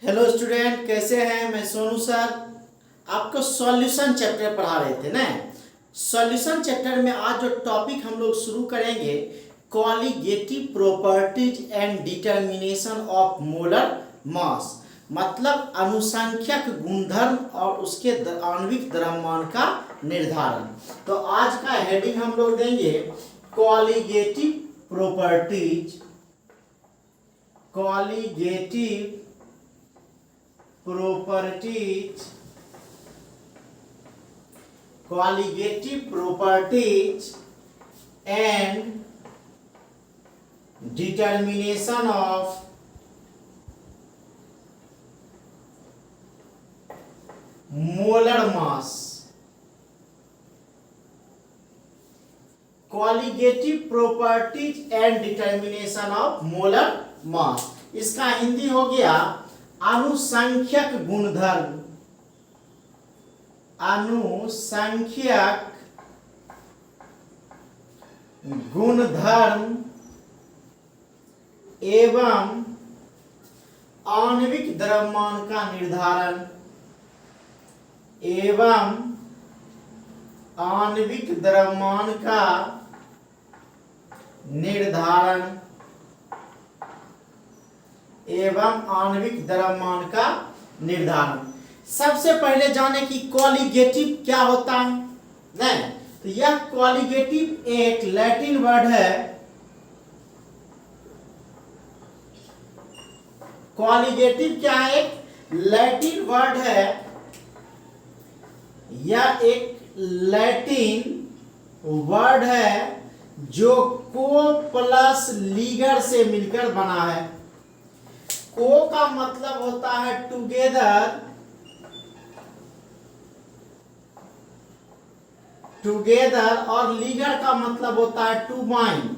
Hello student, कैसे हैं? मैं सोनू सर आपको सॉल्यूशन चैप्टर पढ़ा रहे थे ना। सॉल्यूशन चैप्टर में आज जो टॉपिक हम लोग शुरू करेंगे, colligative properties and determination of molar mass, मतलब अनुसंख्यक गुणधर्म और उसके आणविक द्रव्यमान का निर्धारण। तो आज का हेडिंग हम लोग देंगे colligative properties, colligative properties, colligative properties and determination of molar mass। colligative properties and determination of molar mass, इसका हिंदी हो गया अनुसंख्यक गुणधर्म, अनुसंख्यक गुणधर्म एवं आणविक द्रव्यमान का निर्धारण, एवं आणविक द्रव्यमान का निर्धारण, एवं आणविक द्रव्यमान का निर्धारण। सबसे पहले जाने की कॉलिगेटिव क्या होता है। नहीं, तो यह कॉलिगेटिव एक लैटिन वर्ड है। कॉलिगेटिव क्या है? एक लैटिन वर्ड है। यह एक लैटिन वर्ड है जो को प्लस लीगर से मिलकर बना है। को का मतलब होता है टुगेदर, टुगेदर, और लीगर का मतलब होता है टू बाइंड,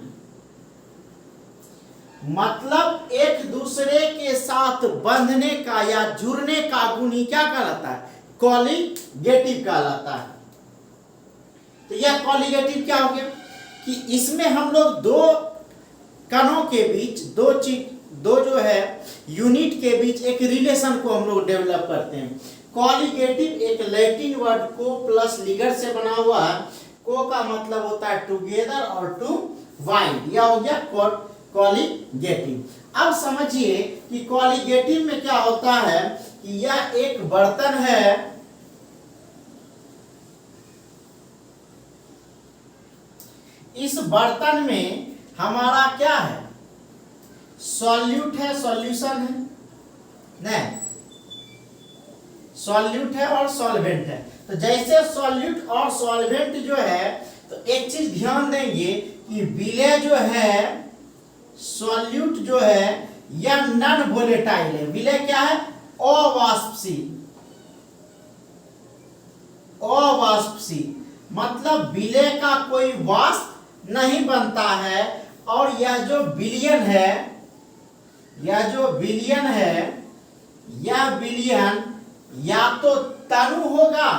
मतलब एक दूसरे के साथ बंधने का या जुड़ने का गुण ही क्या कहलाता है? कॉलिगेटिव कहलाता है। तो यह कॉलिगेटिव क्या हो गया कि इसमें हम लोग दो कणों के बीच, दो जो है यूनिट के बीच एक रिलेशन को हम लोग डेवलप करते हैं। कॉलिगेटिव एक लैटिन वर्ड को प्लस लीगर से बना हुआ है। को का मतलब होता है टुगेदर और टू बाइंड, यह हो गया कॉलिगेटिव। अब समझिए कि कॉलिगेटिव में क्या होता है कि यह एक बर्तन है, इस बर्तन में हमारा क्या है? सॉल्यूट है, सॉल्यूशन है, नहीं, सॉल्यूट है और सॉल्वेंट है। तो जैसे सॉल्यूट और सॉल्वेंट जो है, तो एक चीज ध्यान देंगे कि विलय जो है, सॉल्यूट जो है, यह नॉन वोलेटाइल है। विलय क्या है? अवाष्पशील, अवाष्पशील, मतलब विलय का कोई वाष्प नहीं बनता है। और यह जो विलयन है, यह जो विलयन है, यह विलयन या तो तनु होगा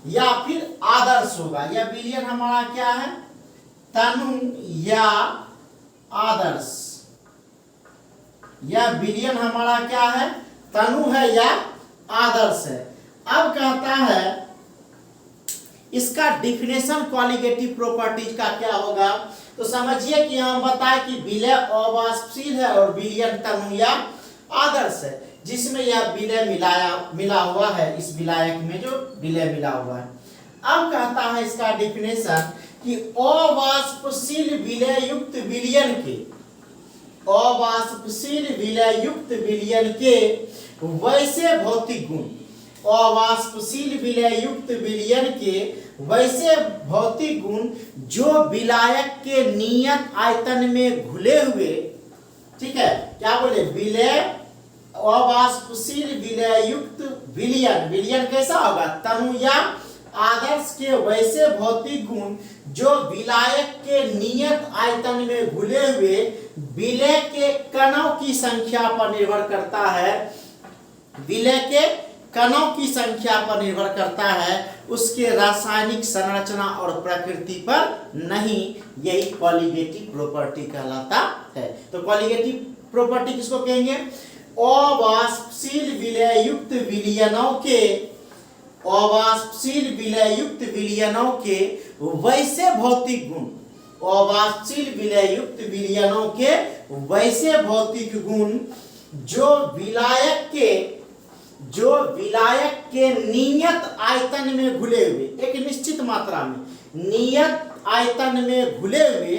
या फिर आदर्श होगा। यह विलयन हमारा क्या है? तनु या आदर्श। यह विलयन हमारा क्या है? तनु है या आदर्श है। अब कहता है इसका डिफिनेशन कॉलिगेटिव प्रॉपर्टीज का क्या होगा। तो समझिए कि हम बताएं कि विलय अवाष्पशील है और विलयन तनु या आदर्श है, जिसमें यह विलय मिला हुआ है, इस विलायक में जो विलय मिला हुआ है। अब कहता है इसका डिफिनेशन कि अवाष्पशील विलय युक्त विलयन के, अवाष्पशील विलय युक्त विलयन के वैसे भौतिक गुण, अवाष्पशील विलय युक्त विलयन के वैसे भौतिक गुण जो विलायक के नियत आयतन में घुले हुए, ठीक है, क्या बोले? विलय अवाष्पशील विलय युक्त विलयन, विलयन कैसा होगा? तनु या आदर्श के वैसे भौतिक गुण जो विलायक के नियत आयतन में घुले हुए विलय के कणों की संख्या पर निर्भर करता है। विलय के कणों की संख्या पर निर्भर करता है, उसके रासायनिक संरचना और प्रकृति पर नहीं। यही कॉलिगेटिव प्रॉपर्टी कहलाता है। तो कॉलिगेटिव प्रॉपर्टी किसको कहेंगे? अवाष्पशील विलययुक्त विलयनों के अवाष्पशील विलययुक्त विलयनों के वैसे भौतिक गुण, अवाष्पशील विलययुक्त विलयनों के वैसे भौतिक गुण जो विलायक के नियत आयतन में घुले हुए, एक निश्चित मात्रा में नियत आयतन में घुले हुए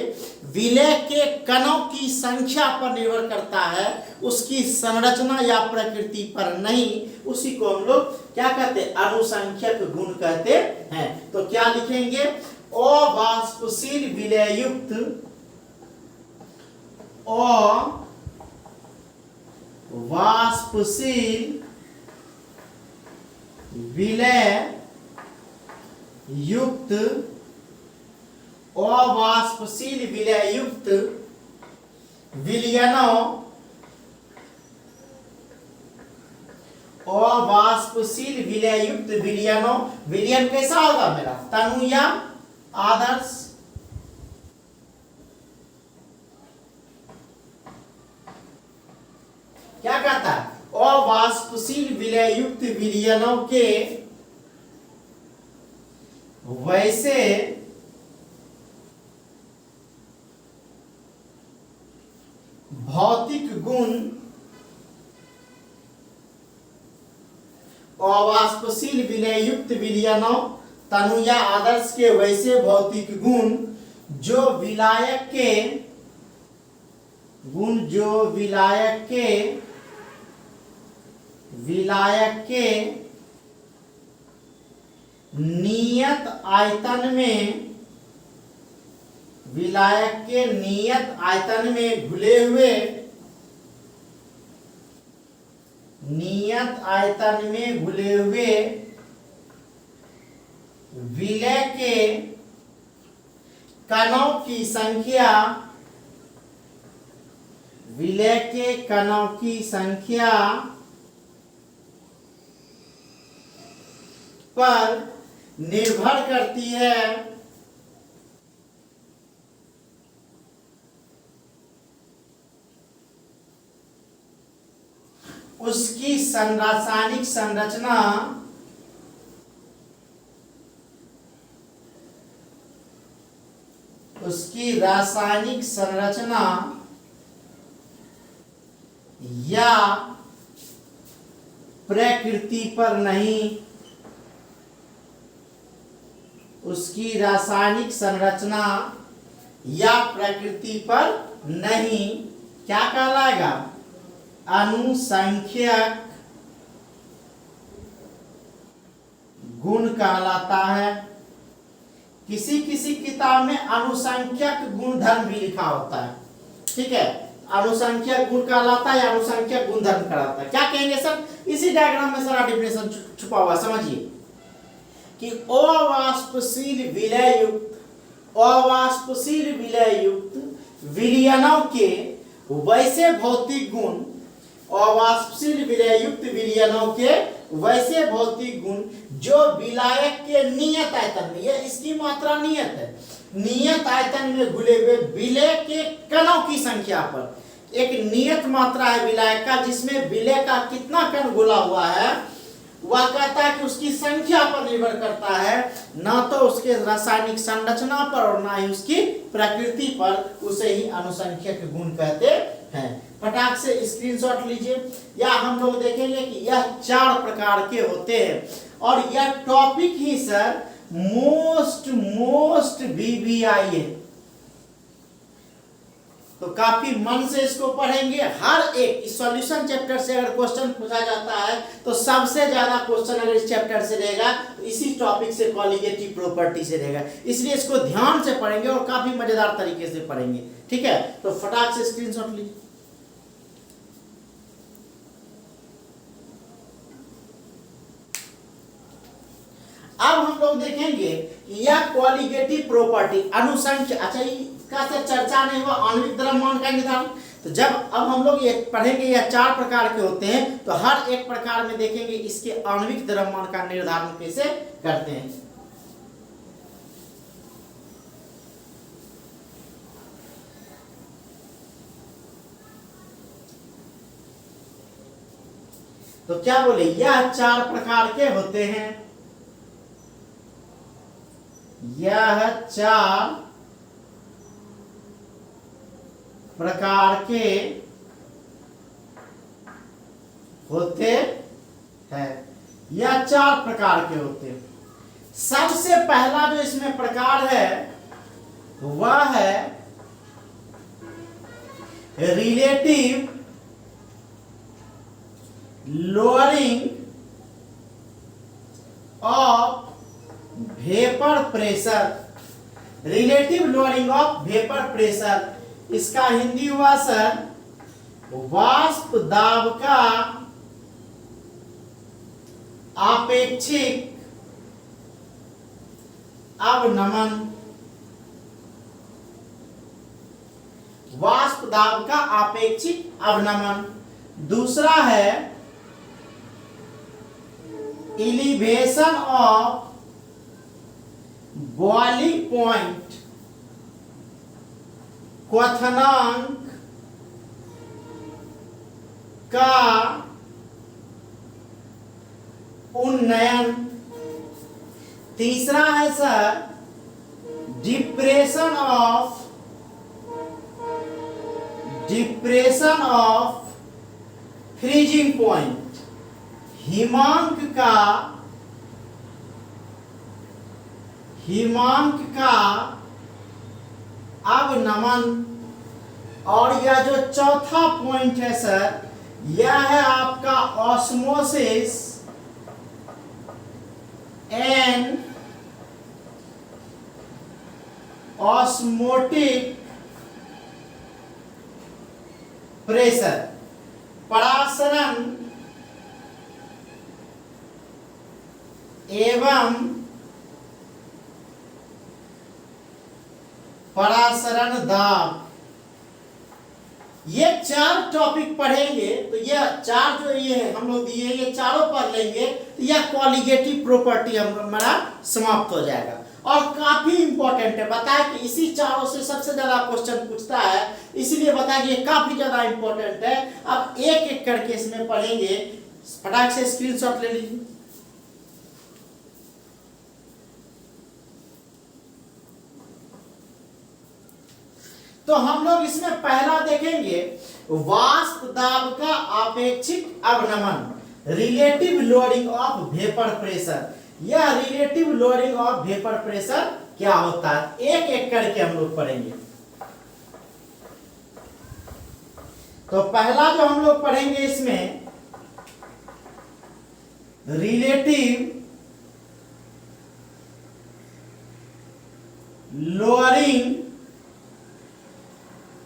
विलय के कणों की संख्या पर निर्भर करता है, उसकी संरचना या प्रकृति पर नहीं। उसी को हम लोग क्या कहते हैं? अनुसंख्यक गुण कहते हैं। तो क्या लिखेंगे? अवाष्पशील विलययुक्त अवाष्पशील विलय युक्त अवाष्पशील विलय युक्त विलयनों अवाष्पशील विलय युक्त विलयनों, विलयन कैसा होगा मेरा? तनु या आदर्श? क्या कहता है? अवाष्पशील विलय युक्त विलयनों के वैसे भौतिक गुण अवाष्पशील विलययुक्त विलयनों तनु या आदर्श के वैसे भौतिक गुण जो विलायक के नियत आयतन में घुले हुए विलय के कणों की संख्या पर निर्भर करती है। उसकी रासायनिक संरचना या प्रकृति पर नहीं। उसकी रासायनिक संरचना या प्रकृति पर नहीं क्या कहलाएगा? अनुसंख्यक गुण कहलाता है। किसी किसी किताब में अनुसंख्यक गुणधर्म भी लिखा होता है, ठीक है? अनुसंख्यक गुण कहलाता है, अनुसंख्यक गुणधर्म कहलाता है। क्या कहेंगे सर? इसी डायग्राम में सारा डिफिनेशन छुपा हुआ, समझिए कि अवाष्पशील विलययुक्त विलयनों के वैसे भौतिक गुण, अवाष्पशील विलययुक्त विलयनों के वैसे भौतिक गुण जो विलायक के नियत आयतन में, यह इसकी मात्रा नियत है, नियत आयतन में घुले हुए विलय के कणों की संख्या पर, एक नियत मात्रा है विलायक का जिसमें विलय का कितना कण घुला हुआ है, वह कहता है कि उसकी संख्या पर निर्भर करता है, ना तो उसके रासायनिक संरचना पर और ना ही उसकी प्रकृति पर। उसे ही अनुसंख्यक गुण कहते हैं। फटाक से स्क्रीनशॉट लीजिए। या हम लोग देखेंगे कि यह 4 प्रकार के होते हैं और यह टॉपिक ही सर मोस्ट VVI है, तो काफी मन से इसको पढ़ेंगे। हर एक इस सॉल्यूशन चैप्टर से अगर क्वेश्चन पूछा जाता है तो सबसे ज्यादा क्वेश्चन अगर इस चैप्टर से रहेगा तो इसी टॉपिक से, कॉलिगेटिव प्रॉपर्टी से रहेगा। इसलिए इसको ध्यान से पढ़ेंगे और काफी मजेदार तरीके से पढ़ेंगे, ठीक है? तो फटाक से स्क्रीनशॉट लीजिए। अब हम लोग देखेंगे कि यह क्वालिटेटिव प्रॉपर्टी अनुसंख्य, अच्छा इसका से चर्चा नहीं हुआ, आणविक द्रव्यमान का निर्धारण। तो जब अब हम लोग ये पढ़ेंगे, यह 4 प्रकार के होते हैं, तो हर एक प्रकार में देखेंगे इसके आणविक द्रव्यमान का निर्धारण कैसे करते हैं। तो क्या बोले, यह 4 प्रकार के होते हैं, यह 4 प्रकार के होते हैं, यह 4 प्रकार के होते हैं। सबसे पहला जो इसमें प्रकार है वह है relative lowering of vapour pressure, relative lowering of vapour pressure. इसका हिंदी हुआ सर वाष्प दाब का आपेक्षिक अवनमन, वाष्प दाब का आपेक्षिक अवनमन। दूसरा है एलिवेशन ऑफ बॉइलिंग पॉइंट, क्वथनांक का उन्नयन। तीसरा है sir depression of freezing point, हिमांक का अवनमन। और यह जो चौथा पॉइंट है सर, यह है आपका ऑस्मोसिस एंड ऑस्मोटिक प्रेशर, परासरण एवं परासरण दाब। ये 4 टॉपिक पढ़ेंगे तो यह 4 जो ये हम लोग दिए ये चारों पढ़ लेंगे तो यह क्वालिटेटिव प्रॉपर्टी हमारा समाप्त हो जाएगा। और काफी इंपॉर्टेंट है, बताया कि इसी चारों से सबसे ज्यादा क्वेश्चन पूछता है, इसलिए बताया कि ये काफी ज्यादा इंपॉर्टेंट है। अब एक एक करके इसमें पढ़ेंगे, फटाक से स्क्रीनशॉट ले लीजिए। तो हम लोग इसमें पहला देखेंगे वाष्प दाब का आपेक्षिक अवनमन, relative lowering of vapour pressure. यह relative lowering of vapour pressure क्या होता है, एक एक करके हम लोग पढ़ेंगे। तो पहला जो हम लोग पढ़ेंगे इसमें relative lowering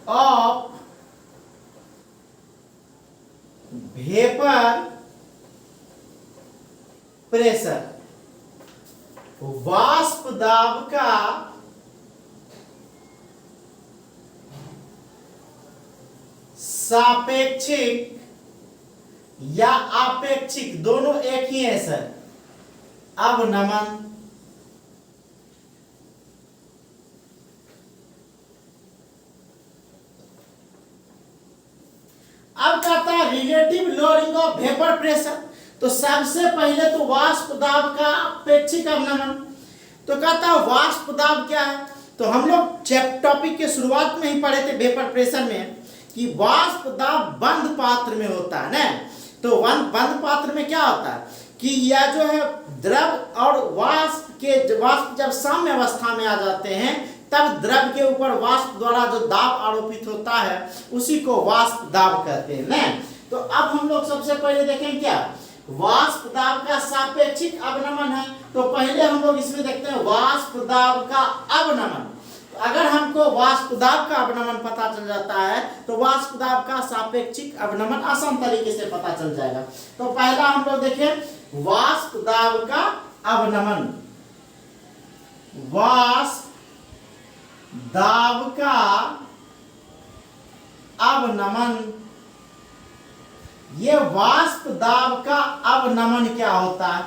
of vapour pressure, वाष्प दाब का सापेक्षिक या आपेक्षिक, दोनों एक ही है सर, अवनमन। अब कहता है relative lowering of vapour pressure, तो सबसे पहले तो वाष्प दाब का अपेक्षिक अवनमन। तो कहता है वाष्प दाब क्या है, तो हम लोग टॉपिक के शुरुआत में ही पढ़े थे वेपर प्रेशर में कि वाष्प दाब बंद पात्र में होता है ना। तो बंद पात्र में क्या होता है कि यह जो है द्रव और वाष्प जब साम्य अवस्था में आ जाते हैं तब द्रव के ऊपर वाष्प द्वारा जो दाब आरोपित होता है उसी को वाष्प दाब कहते हैं ना। तो अब हम लोग सबसे पहले देखें क्या वाष्प दाब का सापेक्षिक अवनमन है। तो पहले हम लोग इसमें देखते हैं वाष्प दाब का अवनमन। अगर हमको वाष्प दाब का अवनमन पता चल जाता है तो वाष्प दाब का सापेक्षिक अवनमन आसान तरीके से पता चल जाएगा। तो पहला हम लोग देखें वाष्प दाब का अवनमन, वाष्प दाब का अवनमन। ये वाष्प दाब का अवनमन क्या होता है,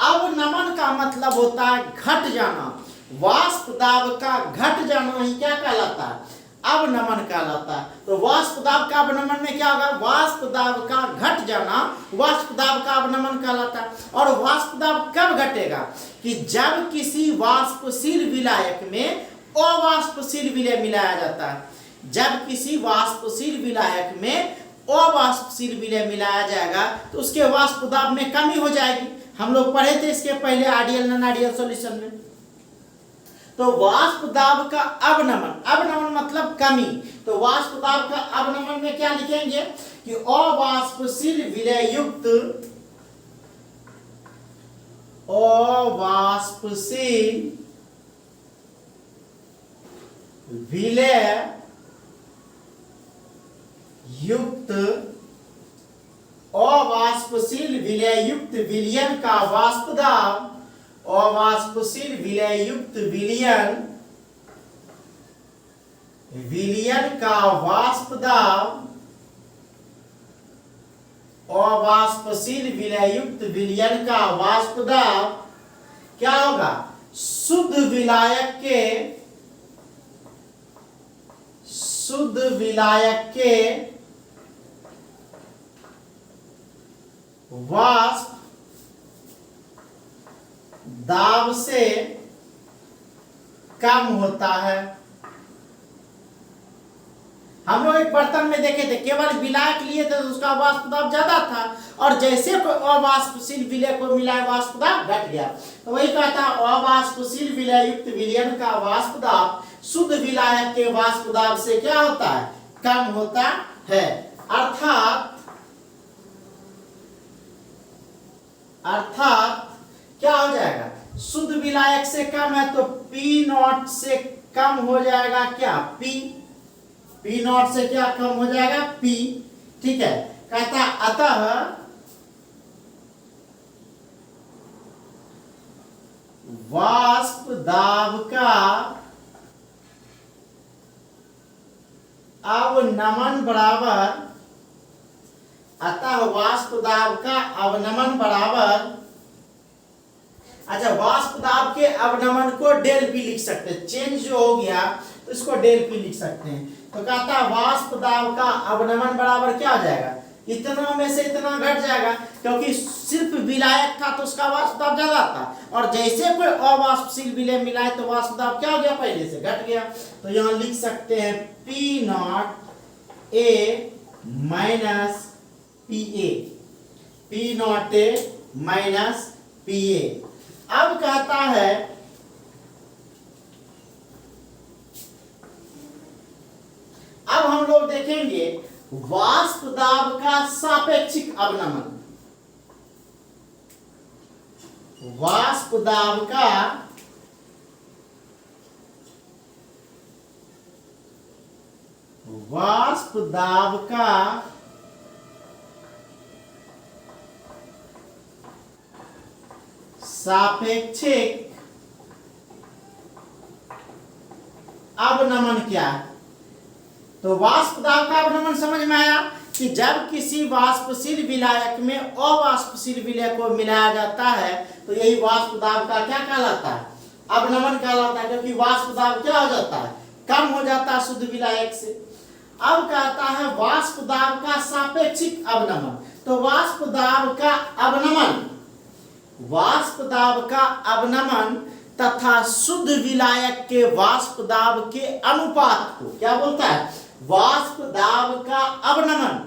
अवनमन का मतलब होता है घट जाना। वाष्प दाब का घट जाना ही क्या कहलाता है, अवनमन कहलाता है। तो वाष्प दाब का अवनमन में क्या होगा, वाष्प दाब का घट जाना वाष्प दाब का अवनमन कहलाता है। और वाष्प दाब कब घटेगा, कि जब किसी वाष्पशील विलायक में अवाष्पशील विलय मिलाया जाता है। जब किसी वाष्पशील विलायक में अवाष्पशील विलय मिलाया जाएगा तो उसके वाष्प दाब में कमी हो जाएगी। हम लोग पढ़े थे इसके पहले आइडियल नॉन आइडियल सॉल्यूशन में। तो वाष्प दाब का अवनमन, अवनमन मतलब कमी, तो वाष्प दाब का अवनमन में क्या लिखेंगे कि अवाष्पशील विलय युक्त, अवाष्पशील विलय युक्त, अवाष्पशील विलय युक्त विलयन का वाष्प दाब, अवाष्पशील विलय युक्त विलयन, विलयन का वाष्प दाब, अवाष्पशील विलय युक्त विलयन का वाष्प दाब क्या होगा, शुद्ध विलायक के, शुद्ध विलायक के वाष्प दाब से कम होता है। हम लोग एक बर्तन में देखे थे, केवल विलायक लिए थे तो उसका वाष्प दाब ज्यादा था, और जैसे अवाष्पशील विलय को मिलाए वाष्प दाब घट गया। तो वही कहता है अवाष्पशील विलय युक्त विलयन का वाष्प दाब शुद्ध विलायक के वाष्प दाब से क्या होता है, कम होता है। अर्थात क्या हो जाएगा, शुद्ध विलायक से कम है तो पी नॉट से कम हो जाएगा क्या, पी, पी नॉट से क्या कम हो जाएगा, पी। ठीक है, कहता अतः वाष्प दाब का अवनमन बराबर, अतः वाष्प दाब का अवनमन बराबर, अच्छा वाष्प दाब के अवनमन को डेल पी लिख सकते हैं, चेंज जो हो गया तो इसको डेल पी लिख सकते हैं। तो कहता है वाष्प दाब का अवनमन बराबर क्या हो जाएगा, इतना में से इतना घट जाएगा, क्योंकि सिर्फ विलायक था तो उसका वाष्प दाब ज्यादा था, और जैसे कोई अवाष्पशील विलय मिलाए तो वाष्प दाब क्या हो गया, पहले से घट गया। तो यहां लिख सकते हैं P not A minus P A, P not A minus P A. अब कहता है अब हम लोग देखेंगे वाष्प दाब का सापेक्षिक अवनमन, वाष्प दाब का वाष्प दाब का सापेक्षिक अवनमन क्या है। तो वाष्प दाब का अवनमन समझ में आया कि जब किसी वाष्पशील विलायक में अवाष्पशील विलय को मिलाया जाता है तो यही वाष्प दाब का क्या कहलाता है, अवनमन कहलाता है, क्योंकि वाष्प दाब क्या हो जाता है, कम हो जाता है शुद्ध विलायक से। अब कहता है वाष्प दाब का सापेक्षिक अवनमन, तो वाष्प दाब का अवनमन, वाष्प दाब का अवनमन तथा शुद्ध विलायक के वाष्प दाब के अनुपात को क्या बोलता है, वाष्प दाब का अवनमन,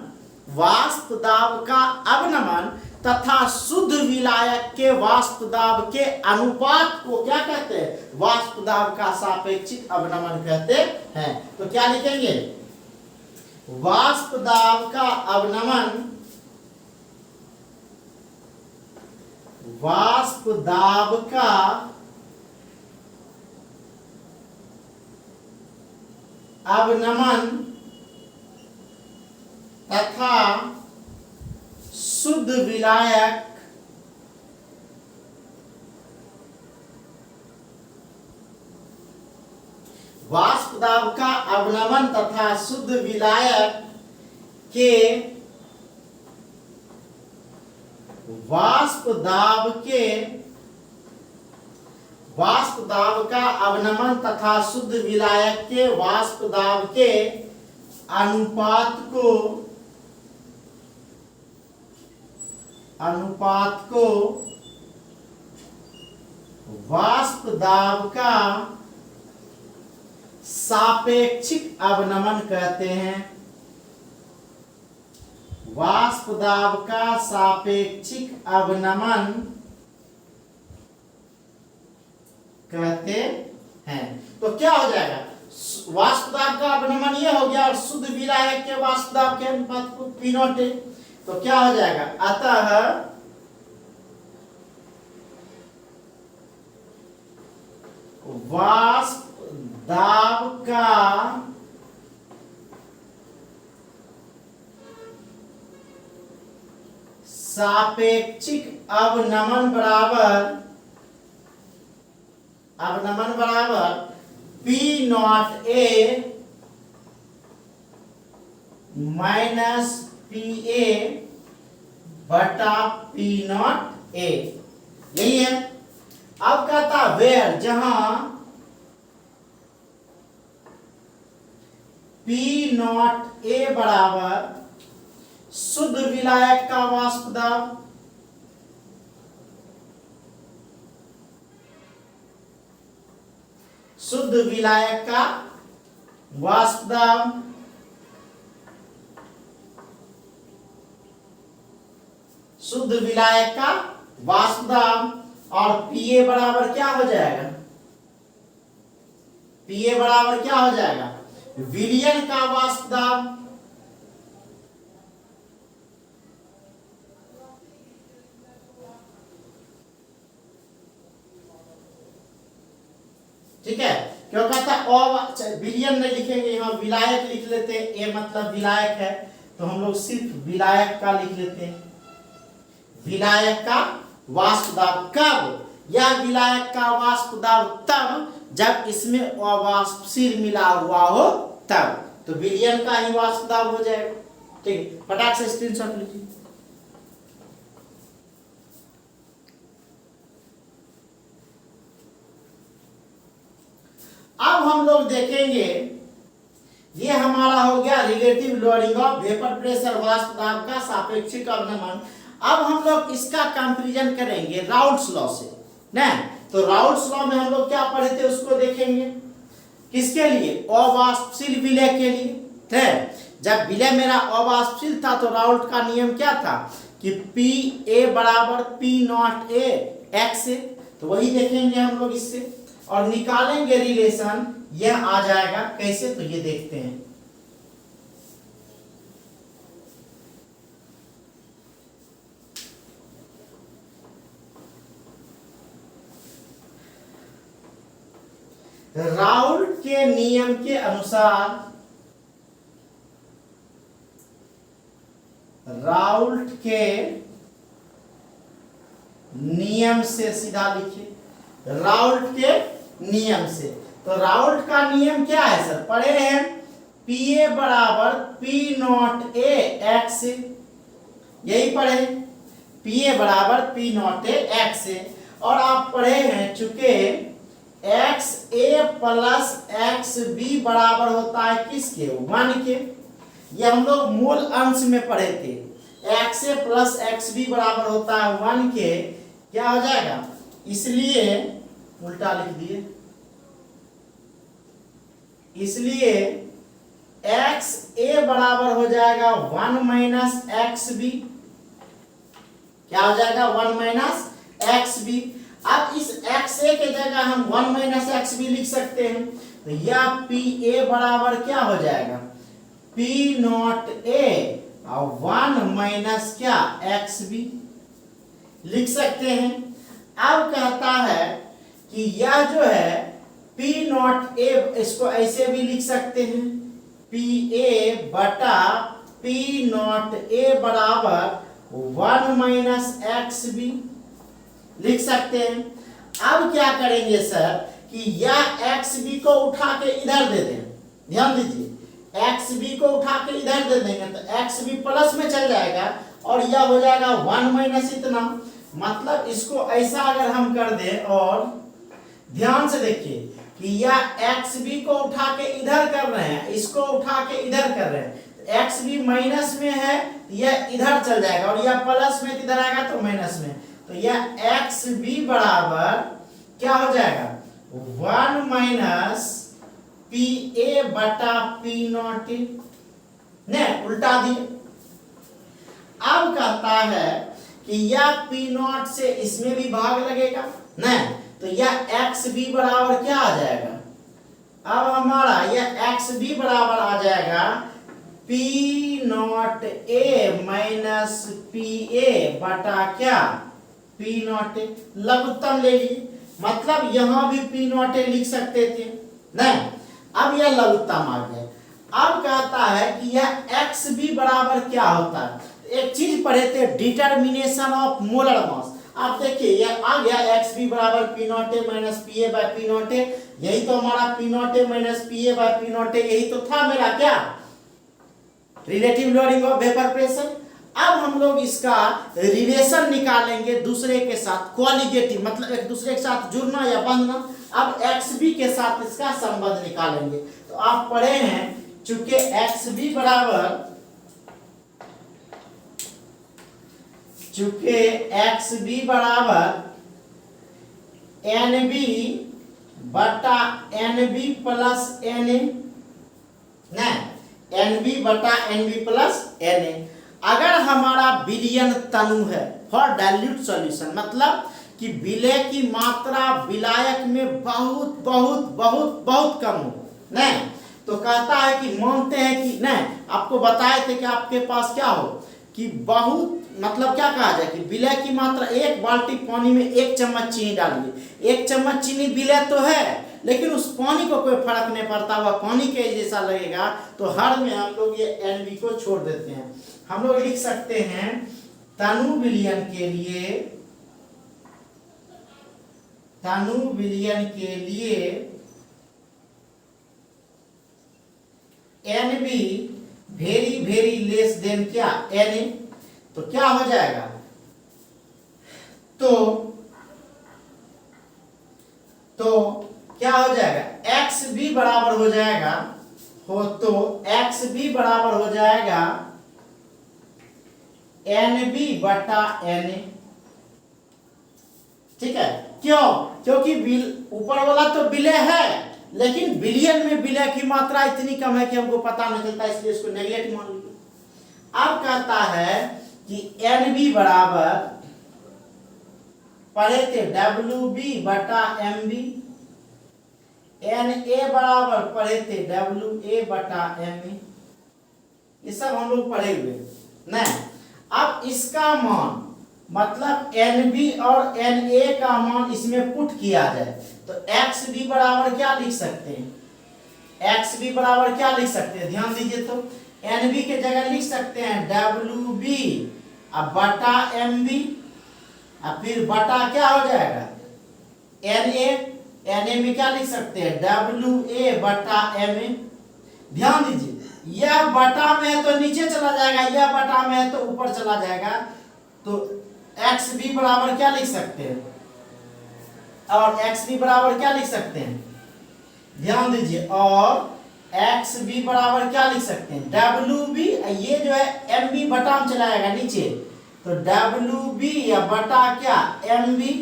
वाष्प दाब का अवनमन तथा शुद्ध विलायक के वाष्प दाब के अनुपात को क्या कहते हैं, वाष्प दाब का सापेक्षिक अवनमन कहते हैं। तो क्या लिखेंगे, वाष्प दाब का अवनमन, वाष्प दाब का अवनमन तथा शुद्ध विलायक वाष्प दाब का अवनमन तथा शुद्ध विलायक के वाष्प दाब के वाष्प दाब का अवनमन तथा शुद्ध विलायक के वाष्प दाब के अनुपात को वाष्प दाब का सापेक्षिक अवनमन कहते हैं। वाष्प दाब का सापेक्षिक अवनमन कहते हैं। तो क्या हो जाएगा, वाष्प दाब का अवनमन ये हो गया और शुद्ध विलायक के वाष्प दाब के अनुपात को P नॉट है। तो क्या हो जाएगा, अतः वाष्प दाब का सापेक्षिक अवनमन बराबर P not A minus PA बटा P नॉट A, यही है। अब कहता वेयर, जहां P नॉट A बराबर शुद्ध विलायक का वाष्प दाब, शुद्ध विलायक का वाष्प दाब, शुद्ध विलायक का वाष्प दाब, और PA बराबर क्या हो जाएगा, PA बराबर क्या हो जाएगा, विलयन का वाष्प दाब। ठीक है, क्यों कहता है विलयन नहीं लिखेंगे, यहाँ विलायक लिख लेते हैं। ए मतलब विलायक है, तो हम लोग सिर्फ विलायक का लिख लेते हैं। विलायक का वाष्प दाब कब, या विलायक का वाष्प दाब तब जब इसमें अवाष्पशील मिला हुआ हो तब, तो विलयन का ही वाष्प दाब हो जाएगा। ठीक है, फटाक से स्क्रीनशॉट लीजिए। अब हम लोग देखेंगे, ये हमारा हो गया relative loading of vapour pressure, वाष्प दाब का सापेक्षिक अवनमन। अब हम लोग इसका कंपैरिजन करेंगे राउल्ट्स लॉ से ना। तो राउल्ट्स लॉ में हम लोग क्या पढ़े थे उसको देखेंगे, किसके लिए, अवाष्पशील विलय के लिए थे। जब विलय मेरा अवाष्पशील था तो राउल्ट का नियम क्या था कि PA बराबर P नॉट A x से, तो वही देखेंगे हम लोग इससे और निकालेंगे रिलेशन, यह आ जाएगा कैसे, तो ये देखते हैं। राउल्ट के नियम के अनुसार, राउल्ट के नियम से सीधा लिखिए, राउल्ट के नियम से। तो राउल्ट का नियम क्या है सर, पढ़े हैं, PA बराबर P नॉट A x, यही पढ़े, PA बराबर P नॉट A x। और आप पढ़े हैं चुके XA प्लस XB बराबर होता है किसके, 1 के। ये हम लोग मूल अंश में पढ़े थे, XA प्लस XB बराबर होता है 1 के। क्या हो जाएगा, इसलिए उल्टा लिख दिए, इसलिए XA बराबर हो जाएगा 1 माइनस XB। क्या हो जाएगा, 1 माइनस XB। अब इस XA के जगह हम 1 माइनस XB लिख सकते हैं, तो यह PA बराबर क्या हो जाएगा, P नॉट A और 1 माइनस क्या XB लिख सकते हैं। अब कहता है कि यह जो है P नॉट A, इसको ऐसे भी लिख सकते हैं, PA बटा P नॉट A बराबर 1 माइनस XB लिख सकते हैं। अब क्या करेंगे सर कि यह XB को उठा के इधर दे दें, ध्यान दीजिए, XB को उठा के इधर दे देंगे तो XB प्लस में चल जाएगा और यह हो जाएगा 1 माइनस इतना। मतलब इसको ऐसा अगर हम कर दें और ध्यान से देखिए कि यह एक्स बी को उठा के इधर कर रहे हैं, इसको उठा के इधर कर रहे हैं। एक्स बी माइनस में है, यह इधर चल जाएगा, और यह प्लस में इधर आएगा तो माइनस में, तो यह एक्स बी बराबर क्या हो जाएगा, 1 माइनस पी ए बटा पी नॉट ने उल्टा दिए। अब कहता है कि यह पी नॉट से इसमें भी भाग लगेगा नहीं, तो यह एक्स बी बराबर क्या आ जाएगा, अब हमारा यह एक्स बी बराबर आ जाएगा P not A minus P ए बटा क्या पी नॉट ए। लघुत्तम ले लिए, मतलब यहां भी पी नॉट ए लिख सकते थे नहीं, अब यह लघुत्तम आ गया। अब कहता है कि यह एक्स बी बराबर क्या होता है, एक चीज पढ़े थे, डिटर्मिनेशन ऑफ मोलर मास। आप देखिए यह आ गया एक्स बी बराबर P not A minus P A by P not ए, यही तो हमारा P not A minus P A by P not ए, यही तो था मेरा क्या relative loading of vapour pressure. अब हम लोग इसका रिलेशन निकालेंगे दूसरे के साथ, कोलिगेटिव मतलब एक दूसरे के साथ जुड़ना या बंधना। अब एक्स बी के साथ इसका संबंध निकालेंगे। तो आप पढ़े हैं चूंकि एक्स बी बराबर एन बी बटा N B plus N A, नहीं एन बी बटा N B plus N A. अगर हमारा विलयन तनु है फॉर डाइल्यूट सॉल्यूशन, मतलब कि विलय की मात्रा विलायक में बहुत बहुत बहुत बहुत कम हो, नहीं तो कहता है कि मानते हैं कि नहीं, आपको बताए थे कि आपके पास क्या हो कि बहुत मतलब क्या कहा जाए कि विलय की मात्रा, एक बाल्टी पानी में 1 चम्मच चीनी डालिए, 1 चम्मच चीनी विलय तो है लेकिन उस पानी को कोई फर्क नहीं पड़ता, वह पानी के जैसा लगेगा। तो हर में हम लोग ये एन को छोड़ देते हैं। हम लोग लिख सकते हैं तनु विलयन के लिए N B very very less than क्या एन ए, तो क्या हो जाएगा, तो क्या हो जाएगा एक्स बी बराबर हो जाएगा एक्स बी बराबर हो जाएगा एन बी बटा एन ए। ठीक है, क्यों, क्योंकि ऊपर वाला तो विलय है लेकिन विलयन में विलय की मात्रा इतनी कम है कि हमको पता नहीं चलता, इसलिए इसको नेगलेक्ट मान लीजिए। अब कहता है कि एन बी बराबर पढ़े थे डब्ल्यू बी बटा एम बी, एन ए बराबर पढ़े थे डब्ल्यू ए बटा एम ए, ये सब हम लोग पढ़े हुए नहीं। अब इसका मान मतलब एन बी और एन ए का मान इसमें पुट किया जाए तो एक्स बी बराबर क्या लिख सकते हैं, एक्स बी बराबर क्या लिख सकते हैं, ध्यान दीजिए। तो एन बी के जगह लिख सकते हैं डब्ल्यू बी अब बटा एम बी, अब फिर बटा क्या हो जाएगा एन ए, एन ए में क्या लिख सकते हैं डब्ल्यू ए बटा एम ए। ध्यान दीजिए यह बटा में है तो नीचे चला जाएगा, यह बटा में है तो ऊपर चला जाएगा, तो एक्स बी बराबर क्या लिख सकते हैं, और एक्स बी बराबर क्या लिख सकते हैं, ध्यान दीजिए, और एक्स बी बराबर क्या लिख सकते हैं डब्ल्यू बी, ये जो है एम बी बटा में चला जाएगा नीचे, तो डब्ल्यू बी या बटा क्या एम बी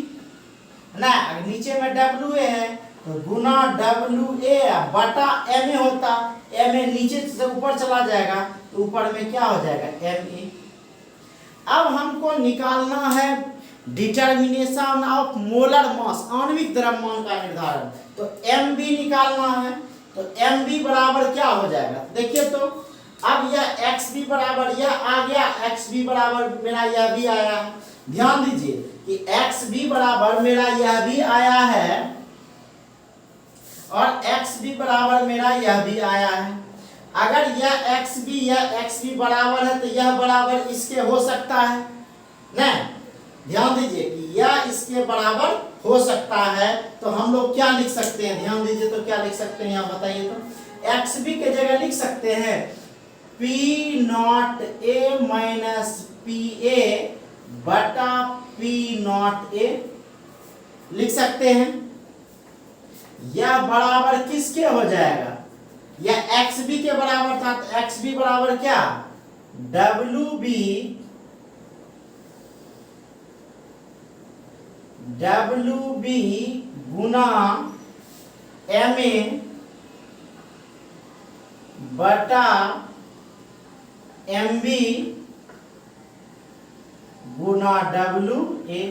ना, नीचे में डब्ल्यू ए है तो गुना डब्ल्यू ए बटा एम ए होता, एम ए नीचे से ऊपर चला जाएगा तो ऊपर में क्या हो जाएगा एम ए। अब हमको निकालना है डिटर्मिनेशन ऑफ मोलर मास, आणविक द्रव्यमान का निर्धारण, तो एम बी निकालना है, तो एम बी बराबर क्या हो जाएगा, देखिए तो अब यह एक्स बी बराबर यह आ गया, एक्स बी बराबर मेरा यह भी आया है, ध्यान दीजिए कि एक्स बी बराबर मेरा यह भी आया है और एक्स बी बराबर मेरा यह भी आया है। अगर यह एक्स बी बराबर है तो यह बराबर इसके हो सकता है नहीं, ध्यान दीजिए कि यह इसके बराबर हो सकता है, तो हम लोग क्या लिख सकते हैं, ध्यान दीजिए तो क्या लिख सकते हैं यहाँ बताइए, तो एक्स बी के जगह लिख सकते हैं P not A minus P ए बटा पी नॉट ए लिख सकते हैं यह बराबर किसके हो जाएगा, यह एक्स बी के बराबर था, तो एक्स बी बराबर क्या, डब्ल्यू बी गुना एम ए बटा एम बी गुना डब्ल्यू ए,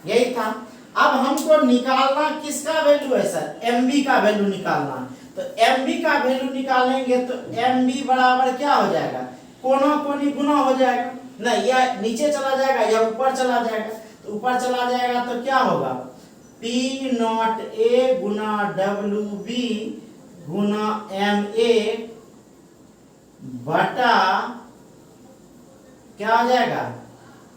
यही था। अब हमको निकालना किसका वैल्यू है सर, एम बी का वैल्यू निकालना। तो एम बी का वैल्यू निकालेंगे तो एम बी बराबर क्या हो जाएगा, कोना कोनी गुना हो जाएगा, नहीं यह नीचे चला जाएगा या ऊपर चला जाएगा, तो ऊपर चला जाएगा तो क्या होगा, पी नॉट ए गुना डब्ल्यू बी गुना एम ए बटा क्या हो जाएगा,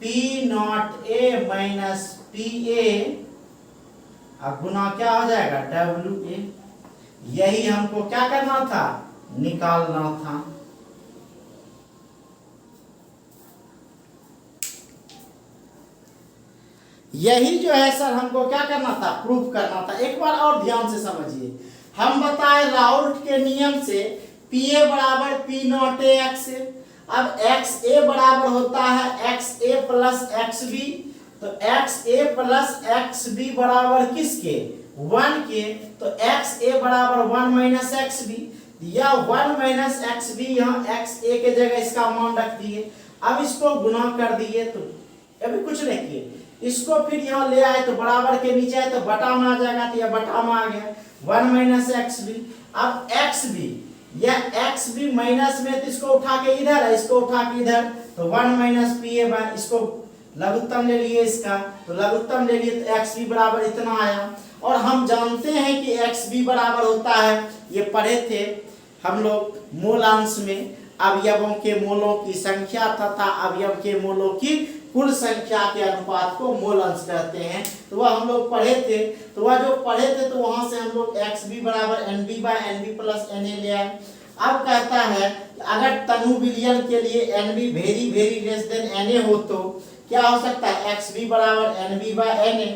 P not A minus P A, अब गुना क्या हो जाएगा, डब्ल्यू ए। यही हमको क्या करना था, निकालना था। यही जो है सर हमको क्या करना था, प्रूफ करना था। एक बार और ध्यान से समझिए, हम बताए राउल्ट के नियम से पी ए बराबर पी नॉट ए एक्स ए। अब एक्स ए बराबर होता है एक्स ए प्लस एक्स बी, तो एक्स ए प्लस एक्स बी बराबर किसके, 1 के, तो एक्स ए बराबर 1 माइनस एक्स बी, या 1 माइनस एक्स बी, यहाँ एक्स ए के जगह इसका मान रख दिए। अब इसको गुना कर दिए, तो अभी कुछ नहीं किए, इसको फिर यहाँ ले आए तो बराबर के नीचे आए तो बटा में आ जाएगा, तो यह बटा में आ गया 1 माइनस एक्स बी। अब एक्स बी, यह एक्स बी माइनस में, तो इसको उठा के इधर है, इसको उठा के इधर, तो 1 माइनस पी ए, इसको लघुत्तम ले लिए इसका, तो लघुत्तम ले लिए तो एक्स बी बराबर इतना आया। और हम जानते हैं कि एक्स बी बराबर होता है, ये पढ़े थे हम लोग मूलांश में, अवयवों के मोलों की संख्या तथा अवयव के मोलों की कुल संख्या के अनुपात को मोल अंश कहते हैं। तो वह हम लोग पढ़े थे, तो वह जो पढ़े थे तो वहां से हम लोग एक्स बी बराबर N B by N B plus N A ले आए। अब कहता है कि अगर तनु विलयन के लिए N B very very less than N A हो तो क्या हो सकता है, एक्स बी बराबर N B by N A,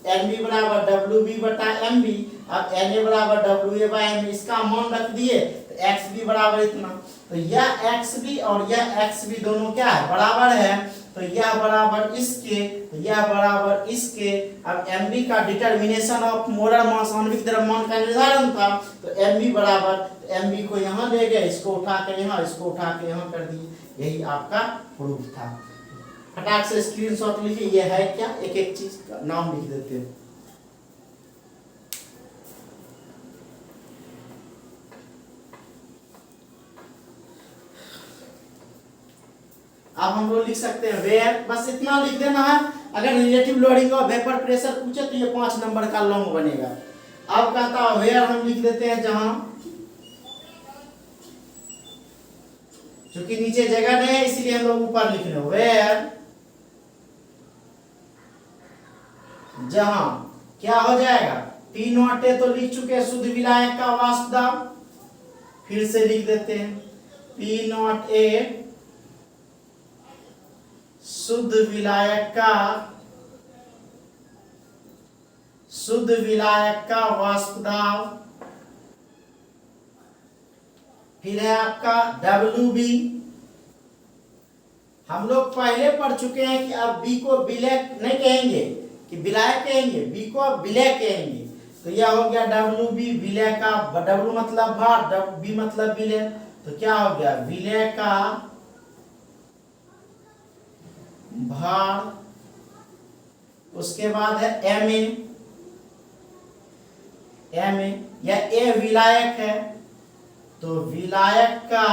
N B बराबर डब्ल्यू बी बटा एम बी, अब एन ए बराबर डब्ल्यू ए बाय एम, इसका मान रख दिए तो एक्स बी बराबर इतना। तो यह एक्स बी और यह एक्स बी दोनों क्या है, बराबर है, तो यह बराबर इसके, तो यह बराबर इसके। अब एम बी का डिटर्मिनेशन ऑफ मोलर मास आणविक द्रव्यमान का निर्धारण था, तो एम बी बराबर, एम बी को यहाँ ले गए, इसको उठा के यहाँ, इसको उठा के यहाँ कर दिए। यही आपका प्रूफ था। फटाक से स्क्रीनशॉट लीजिए, ये है क्या, एक एक चीज का नाम लिख देते हैं। अब हम लोग लिख सकते हैं वेयर, बस इतना लिख देना है। अगर रिलेटिव लोडिंग और वेपर प्रेशर पूछे तो ये 5 नंबर का लॉन्ग बनेगा। अब कहता है वेयर हम लिख देते हैं जहां, क्योंकि नीचे जगह नहीं है इसलिए हम लोग ऊपर लिख रहे हैं वेयर, जहां क्या हो जाएगा, पी नॉट ए तो लिख चुके हैं, शुद्ध विलायक का वाष्प दाब, फिर से लिख देते हैं पी नॉट ए शुद्ध विलायक का वाष्प दाब, फिर है आपका डब्ल्यू बी। हम लोग पहले पढ़ चुके हैं कि अब बी को विलय नहीं कहेंगे कि विलायक कहेंगे, बी को अब विलय कहेंगे। तो यह हो गया डब्ल्यू बी विलय का, डब्ल्यू मतलब भार, बी मतलब विलय, तो क्या हो गया विलय का भार। उसके बाद है एम ए, यह ए विलायक है, तो विलायक का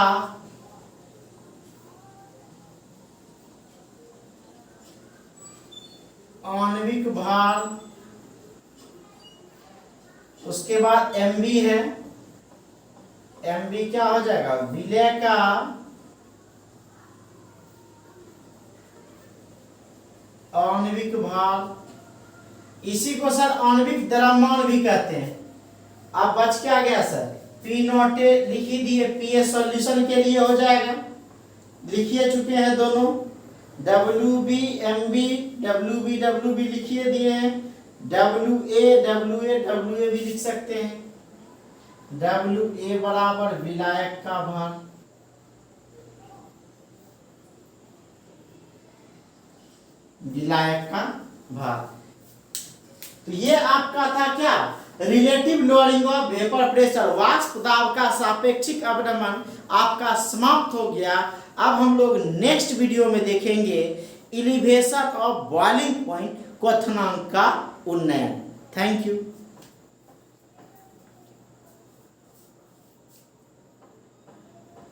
आणविक भार। उसके बाद एम बी है, एम बी क्या हो जाएगा, विलय का आणविक भार। इसी को सर आणविक द्रव्यमान भी कहते हैं। अब बच क्या गया सर, पी नॉट ए लिख ही दिए, पी ए सॉल्यूशन के लिए हो जाएगा, लिखिए चुके हैं दोनों, W B M B, W B लिखिए दिए हैं, डब्ल्यू ए भी लिख सकते हैं। डब्ल्यू ए बराबर विलायक का भार, विलायक का भार। तो ये आपका था क्या, relative lowering of vapour pressure, वाष्प दाब का सापेक्षिक अवनमन आपका समाप्त हो गया। अब हम लोग नेक्स्ट वीडियो में देखेंगे इलिवेशन ऑफ बॉइलिंग पॉइंट, क्वथनांक का उन्नयन। Thank you.